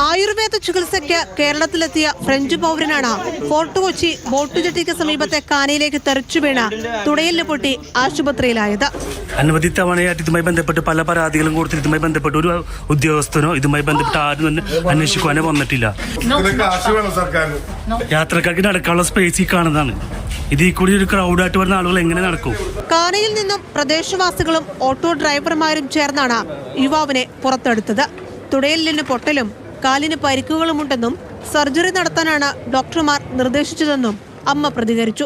ആയുർവേദ ചികിത്സയ്ക്ക് കേരളത്തിലെത്തിയ French പൗരനാണ് fort Kochi boat ജെട്ടിക്ക് സമീപത്തെ കാനയിലേക്ക് തെറിച്ചു വീണ തുടയില് പൊട്ടി ആശുപത്രിയിലായത്. അനവധി തവണയായിട്ട് ഇതുമായി ബന്ധപ്പെട്ട് പല പരാതികളും കൊടുത്തിട്ട് ഇതുമായി ബന്ധപ്പെട്ട് ഒരു ഉദ്യോഗസ്ഥനോ ഇതുമായി ബന്ധപ്പെട്ട് ആരും തന്നെ അന്വേഷിക്കുവാനോ വന്നിട്ടില്ല. യാത്രക്കാർക്ക് നടക്കാനുള്ള സ്പേസ് ഈ കാണുന്നതാണ്. ഇതിൽ കൂടി ഒരു ക്രൗഡായിട്ട് വരുന്ന ആളുകൾ എങ്ങനെ നടക്കും? കാനയിൽ നിന്നും പ്രദേശവാസികളും ഓട്ടോ ഡ്രൈവർമാരും ചേർന്നാണ് യുവാവിനെ പുറത്തെടുത്തത്. തുടയലിന് പൊട്ടലും കാലിന് പരിക്കുകളുമുണ്ടെന്നും സർജറി നടത്താനാണ് ഡോക്ടർമാർ നിർദ്ദേശിച്ചതെന്നും അമ്മ പ്രതികരിച്ചു.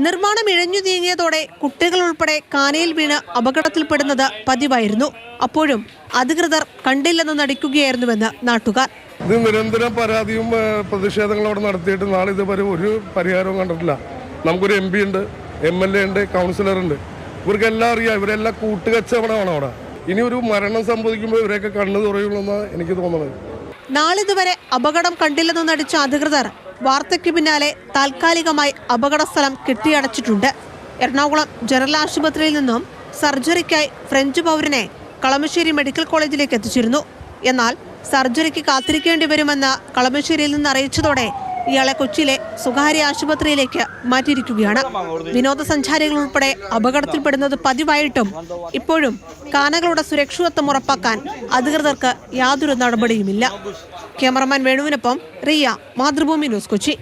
നിർമ്മാണം ഇഴഞ്ഞു നീങ്ങിയതോടെ കുട്ടികൾ ഉൾപ്പെടെ കാനയിൽ വീണ് അപകടത്തിൽപ്പെടുന്നത് പതിവായിരുന്നു. അപ്പോഴും അധികൃതർ കണ്ടില്ലെന്ന് നടിക്കുകയായിരുന്നുവെന്ന് നാട്ടുകാർ. ഇത് നിരന്തരം പരാതിയും പ്രതിഷേധങ്ങളും അവിടെ നടത്തിയിട്ട് നാളെ ഇതുവരെ ഒരു പരിഹാരവും കണ്ടിട്ടില്ല. നമുക്കൊരു MP ഉണ്ട്, MLA ഉണ്ട്, കൗൺസിലർ ഉണ്ട്. ഇവർക്കെല്ലാം അറിയാം. ഇവരെല്ലാം കൂട്ടുകച്ചവടമാണ് അവിടെ. ഇനി ഒരു മരണം സംഭവിക്കുമ്പോൾ ഇവരെയൊക്കെ കണ്ണു തുറയുള്ളൂ എന്നാണ് എനിക്ക് തോന്നുന്നത്. നാളിതുവരെ അപകടം കണ്ടില്ലെന്ന് നടിച്ച അധികൃതർ വാർത്തയ്ക്ക് പിന്നാലെ താൽക്കാലികമായി അപകടസ്ഥലം കെട്ടിയടച്ചിട്ടുണ്ട്. എറണാകുളം ജനറൽ ആശുപത്രിയിൽ നിന്നും സർജറിക്കായി ഫ്രഞ്ച് പൗരനെ കളമശ്ശേരി മെഡിക്കൽ കോളേജിലേക്ക് എത്തിച്ചിരുന്നു. എന്നാൽ സർജറിക്ക് കാത്തിരിക്കേണ്ടി വരുമെന്ന് കളമശ്ശേരിയിൽ നിന്ന് അറിയിച്ചതോടെ ഇയാളെ കൊച്ചിയിലെ സ്വകാര്യ ആശുപത്രിയിലേക്ക് മാറ്റിയിരിക്കുകയാണ്. വിനോദസഞ്ചാരികൾ ഉൾപ്പെടെ അപകടത്തിൽപ്പെടുന്നത് പതിവായിട്ടും ഇപ്പോഴും കാനകളുടെ സുരക്ഷിതത്വം ഉറപ്പാക്കാൻ അധികൃതർക്ക് യാതൊരു നടപടിയുമില്ല. ക്യാമറമാൻ വേണുവിനൊപ്പം റിയ, മാതൃഭൂമി ന്യൂസ്, കൊച്ചി.